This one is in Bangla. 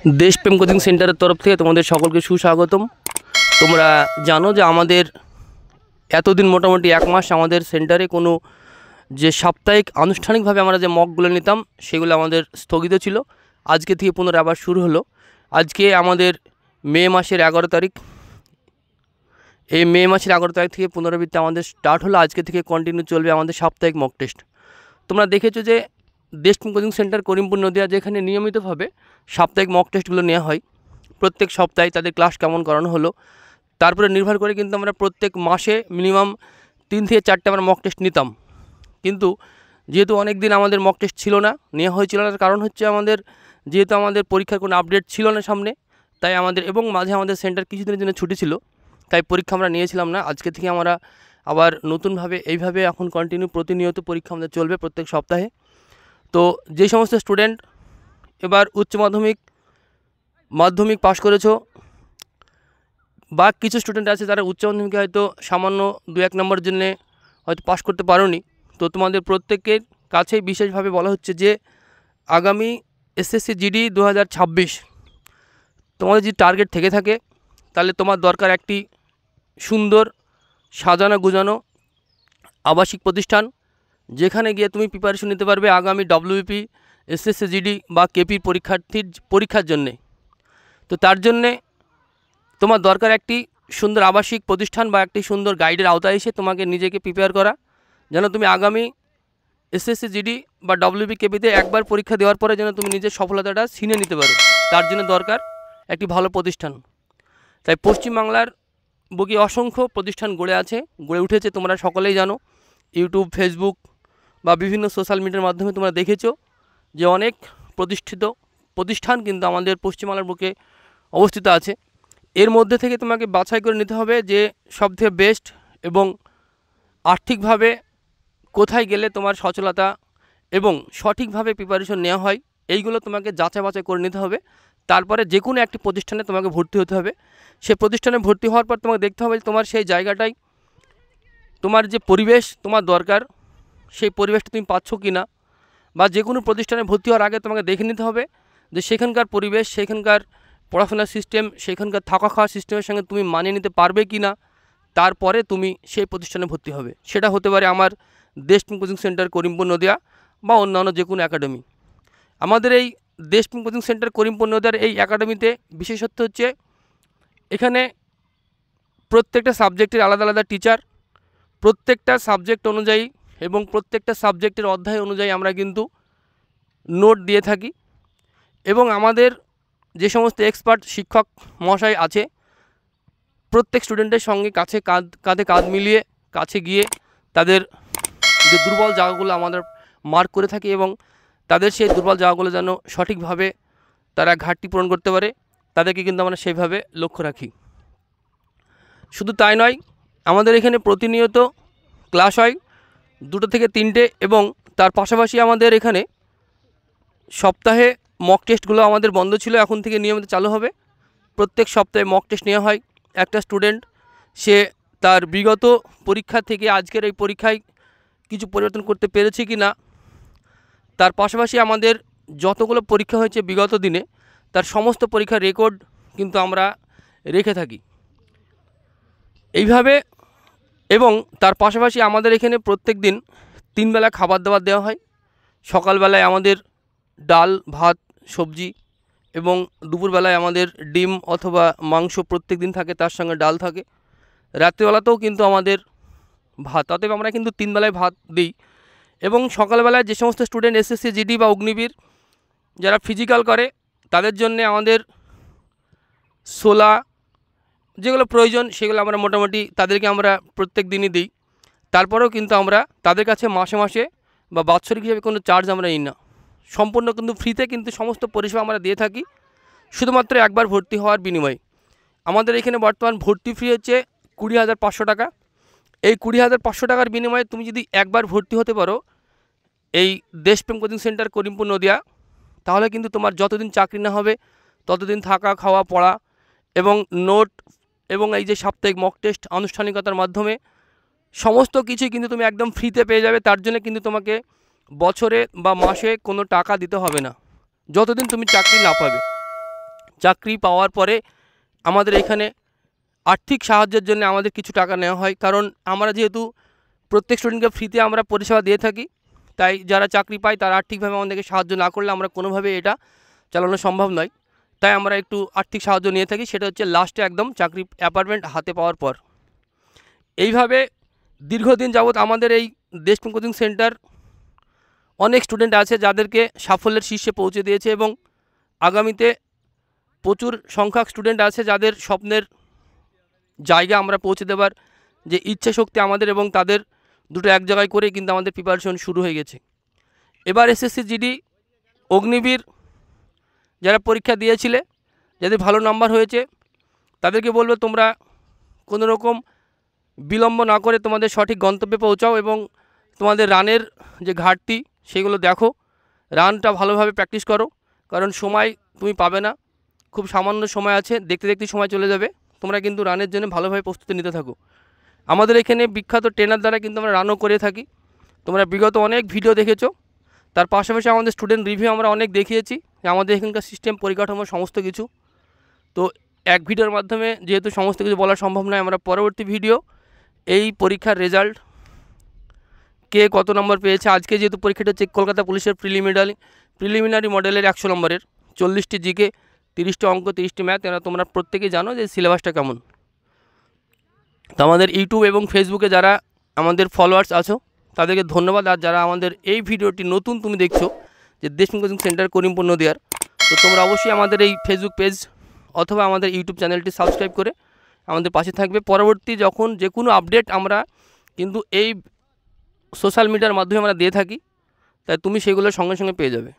देशप्रेम कोचिंग सेंटर तरफ থেকে তোমাদের সকলকে সুস্বাগতম। তোমরা জানো যে আমাদের এতদিন মোটামুটি এক মাস আমাদের সেন্টারে কোনো যে সাপ্তাহিক আনুষ্ঠানিকভাবে আমরা যে মকগুলো নিতাম সেগুলো আমাদের স্থগিত ছিল। আজকে থেকে পুনরায় আবার শুরু হলো। আজকে আমাদের মে মাসের 11 তারিখ। এই মে মাসের 11 তারিখ থেকে পুনরাবৃত্তি আমাদের স্টার্ট হলো। আজকে থেকে কন্টিনিউ চলবে আমাদের সাপ্তাহিক মক টেস্ট। তোমরা দেখেছো যে দেশপ্রেম কোচিং সেন্টার করিমপুর নদিয়া যেখানে নিয়মিতভাবে সাপ্তাহিক মক টেস্টগুলো নেওয়া হয়, প্রত্যেক সপ্তাহে তাদের ক্লাস কেমন করানো হলো তারপরে নির্ভর করে কিন্তু আমরা প্রত্যেক মাসে মিনিমাম 3 থেকে 4টে আমরা মক টেস্ট নিতাম। কিন্তু যেহেতু অনেক দিন আমাদের মক টেস্ট ছিল না, নেওয়া হয়েছিল না, কারণ হচ্ছে যেহেতু আমাদের পরীক্ষার কোনো আপডেট ছিল না সামনে, তাই আমাদের এবং মাঝে আমাদের সেন্টার কিছুদিনের জন্য ছুটি ছিল, তাই পরীক্ষা আমরা নিয়েছিলাম না। আজকে থেকে আমরা আবার নতুনভাবে এইভাবে এখন কন্টিনিউ প্রতিনিয়ত পরীক্ষা আমাদের চলবে প্রত্যেক সপ্তাহে। তো যে সমস্ত স্টুডেন্ট এবার উচ্চ মাধ্যমিক পাশ করেছো বা কিছু স্টুডেন্ট আছে যারা উচ্চ মাধ্যমিকে হয়তো সামান্য 2-1 নম্বরের জন্য হয়তো পাশ করতে পারোনি, তো তোমাদের প্রত্যেকের কাছেই বিশেষভাবে বলা হচ্ছে যে আগামী এসএসসি জিডি 2026 তোমাদের যদি টার্গেট থেকে থাকে তাহলে তোমার দরকার একটি সুন্দর সাজানো গুজানো আবাসিক প্রতিষ্ঠান, যেখানে গিয়ে তুমি প্রিপারেশন নিতে পারবে আগামী ডব্লিউবিপি, এসএসসি জিডি বা কেপি পরীক্ষার জন্যে। তো তার জন্যে তোমার দরকার একটি সুন্দর আবাসিক প্রতিষ্ঠান বা একটি সুন্দর গাইডের আওতায় এসে তোমাকে নিজেকে প্রিপেয়ার করা, যেন তুমি আগামী এসএসসি জিডি বা ডব্লিউবি কেপিতে একবার পরীক্ষা দেওয়ার পরে যেন তুমি নিজের সফলতাটা ছিনে নিতে পারো। তার জন্য দরকার একটি ভালো প্রতিষ্ঠান। তাই পশ্চিমবাংলার বুকে অসংখ্য প্রতিষ্ঠান গড়ে উঠেছে, তোমরা সকলেই জানো। ইউটিউব, ফেসবুক বা বিভিন্ন সোশ্যাল মিডিয়ার মাধ্যমে তোমরা দেখেছো যে অনেক প্রতিষ্ঠিত প্রতিষ্ঠান কিন্তু আমাদের পশ্চিমবাংলার বুকে অবস্থিত আছে। এর মধ্যে থেকে তোমাকে বাছাই করে নিতে হবে যে সবথেকে বেস্ট এবং আর্থিকভাবে কোথায় গেলে তোমার সচলতা এবং সঠিকভাবে প্রিপারেশন নেওয়া হয়, এইগুলো তোমাকে যাচাই বাছাই করে নিতে হবে। তারপরে যে কোনো একটি প্রতিষ্ঠানে তোমাকে ভর্তি হতে হবে। সেই প্রতিষ্ঠানে ভর্তি হওয়ার পর তোমাকে দেখতে হবে যে তোমার সেই জায়গাটায় তোমার যে পরিবেশ তোমার দরকার সেই পরিবেশটা তুমি পাচ্ছ কি না, বা যে কোনো প্রতিষ্ঠানে ভর্তি হওয়ার আগে তোমাকে দেখে নিতে হবে যে সেখানকার পরিবেশ, সেখানকার পড়াশোনার সিস্টেম, সেখানকার থাকা খাওয়ার সিস্টেমের সঙ্গে তুমি মানিয়ে নিতে পারবে কি না, তারপরে তুমি সেই প্রতিষ্ঠানে ভর্তি হবে। সেটা হতে পারে আমার দেশপ্রেম কোচিং সেন্টার করিমপুর নদিয়া বা অন্যান্য যে কোনো একাডেমি। আমাদের এই দেশপ্রেম কোচিং সেন্টার করিমপুর নদিয়ার এই একাডেমিতে বিশেষত্ব হচ্ছে এখানে প্রত্যেকটা সাবজেক্টের আলাদা আলাদা টিচার, প্রত্যেকটা সাবজেক্ট অনুযায়ী এবং প্রত্যেকটা সাবজেক্টের অধ্যায় অনুযায়ী আমরা কিন্তু নোট দিয়ে থাকি। এবং আমাদের যে সমস্ত এক্সপার্ট শিক্ষক মহাশয় আছে প্রত্যেক স্টুডেন্টের সঙ্গে কাঁধে কাঁধ মিলিয়ে কাছে গিয়ে তাদের যে দুর্বল জায়গাগুলো আমাদের মার্ক করে থাকি এবং তাদের সেই দুর্বল জায়গাগুলো যেন সঠিকভাবে তারা ঘাটতি পূরণ করতে পারে, তাদেরকে কিন্তু আমরা সেইভাবে লক্ষ্য রাখি। শুধু তাই নয়, আমাদের এখানে প্রতিনিয়ত ক্লাস হয় 2টো থেকে 3টে এবং তার পাশাপাশি আমাদের এখানে সপ্তাহে মক টেস্টগুলো আমাদের বন্ধ ছিল, এখন থেকে নিয়মিত চালু হবে। প্রত্যেক সপ্তাহে মক টেস্ট নেওয়া হয়। একটা স্টুডেন্ট সে তার বিগত পরীক্ষা থেকে আজকের এই পরীক্ষায় কিছু পরিবর্তন করতে পেরেছে কি না, তার পাশাপাশি আমাদের যতগুলো পরীক্ষা হয়েছে বিগত দিনে তার সমস্ত পরীক্ষার রেকর্ড কিন্তু আমরা রেখে থাকি এইভাবে। এবং তার পাশাপাশি আমাদের এখানে প্রত্যেক দিন 3 বেলা খাবার দাবার দেওয়া হয়। সকালবেলায় আমাদের ডাল, ভাত, সবজি এবং দুপুরবেলায় আমাদের ডিম অথবা মাংস প্রত্যেক দিন থাকে, তার সঙ্গে ডাল থাকে। রাত্রিবেলাতেও কিন্তু আমাদের ভাত, অতএব আমরা কিন্তু 3 বেলায় ভাত দিই। এবং সকালবেলায় যে সমস্ত স্টুডেন্ট এসএসসি জিডি বা অগ্নিবীর যারা ফিজিক্যাল করে তাদের জন্য আমাদের ছোলা যেগুলো প্রয়োজন সেগুলো আমরা মোটামুটি তাদেরকে আমরা প্রত্যেক দিনই দিই। তারপরেও কিন্তু আমরা তাদের কাছে মাসে মাসে বা বাৎসরিক হিসেবে কোনো চার্জ আমরা নিই না, সম্পূর্ণ কিন্তু ফ্রিতে কিন্তু সমস্ত পরিষেবা আমরা দিয়ে থাকি, শুধুমাত্র একবার ভর্তি হওয়ার বিনিময়ে। আমাদের এখানে বর্তমান ভর্তি ফি হচ্ছে 20,500 টাকা। এই 20,500 টাকার বিনিময়ে তুমি যদি একবার ভর্তি হতে পারো এই দেশপ্রেম কোচিং সেন্টার করিমপুর নদিয়া, তাহলে কিন্তু তোমার যতদিন চাকরি না হবে ততদিন থাকা খাওয়া পড়া এবং নোট এবং এই যে সাপ্তাহিক মক টেস্ট আনুষ্ঠানিকতার মাধ্যমে সমস্ত কিছুই কিন্তু তুমি একদম ফ্রিতে পেয়ে যাবে। তার জন্য কিন্তু তোমাকে বছরে বা মাসে কোনো টাকা দিতে হবে না যতদিন তুমি চাকরি না পাবে। চাকরি পাওয়ার পরে আমাদের এখানে আর্থিক সাহায্যের জন্য আমাদের কিছু টাকা নেওয়া হয়, কারণ আমরা যেহেতু প্রত্যেক স্টুডেন্টকে ফ্রিতে আমরা পরিষেবা দিয়ে থাকি, তাই যারা চাকরি পায় তারা আর্থিকভাবে আমাদেরকে সাহায্য না করলে আমরা কোনোভাবে এটা চালানো সম্ভব নয়। তাই আমরা একটু আর্থিক সাহায্য নিয়ে থাকি, সেটা হচ্ছে লাস্টে একদম চাকরি অ্যাপার্টমেন্ট হাতে পাওয়ার পর। এইভাবে দীর্ঘদিন যাবৎ আমাদের এই দেশপ্রেম কোচিং সেন্টার অনেক স্টুডেন্ট আছে যাদেরকে সাফল্যের শীর্ষে পৌঁছে দিয়েছে, এবং আগামীতে প্রচুর সংখ্যক স্টুডেন্ট আছে যাদের স্বপ্নের জায়গা আমরা পৌঁছে দেবার যে ইচ্ছা শক্তি আমাদের, এবং তাদের দুটো এক জায়গায় করে কিন্তু আমাদের প্রিপারেশন শুরু হয়ে গেছে। এবার এসএসসি জিডি অগ্নিবীর যারা পরীক্ষা দিয়েছিলে, যাদের ভালো নাম্বার হয়েছে, তাদেরকে বলবো তোমরা কোনো রকম বিলম্ব না করে তোমাদের সঠিক গন্তব্যে পৌঁছাও, এবং তোমাদের রানের যে ঘাটতি সেগুলো দেখো, রানটা ভালোভাবে প্র্যাকটিস করো, কারণ সময় তুমি পাবে না, খুব সামান্য সময় আছে, দেখতে দেখতে সময় চলে যাবে। তোমরা কিন্তু রানের জন্য ভালোভাবে প্রস্তুতি নিতে থাকো। আমাদের এখানে বিখ্যাত ট্রেনার দ্বারা কিন্তু আমরা রানও করে থাকি, তোমরা বিগত অনেক ভিডিও দেখেছো। তার পাশাপাশি আমাদের স্টুডেন্ট রিভিউ আমরা অনেক দেখিয়েছি যে আমাদের এখানকার সিস্টেম, পরিকাঠামো, সমস্ত কিছু। তো এক ভিডিওর মাধ্যমে যেহেতু সমস্ত কিছু বলা সম্ভব নয়, আমরা পরবর্তী ভিডিও এই পরীক্ষার রেজাল্ট, কে কত নম্বর পেয়েছে, আজকে যেহেতু পরীক্ষাটা হচ্ছে কলকাতা পুলিশের প্রিলিমিনারি মডেলের 100 নম্বরের 40টি জিকে, 30টি অঙ্ক, 30টি ম্যাথ, এরা তোমরা প্রত্যেকেই জানো যে সিলেবাসটা কেমন। তো আমাদের ইউটিউব এবং ফেসবুকে যারা আমাদের ফলোয়ার্স আছো তাদেরকে ধন্যবাদ। আর যারা আমাদের এই ভিডিওটি নতুন তুমি দেখছো, যে দেশপ্রেম কোচিং সেন্টার করিমপুর নদিয়ার, তো তোমরা অবশ্যই আমাদের এই ফেসবুক পেজ অথবা আমাদের ইউটিউব চ্যানেলটি সাবস্ক্রাইব করে আমাদের পাশে থাকবে। পরবর্তী যখন যে কোনো আপডেট আমরা কিন্তু এই সোশ্যাল মিডিয়ার মাধ্যমে আমরা দিয়ে থাকি, তাই তুমি সেগুলো সঙ্গে সঙ্গে পেয়ে যাবে।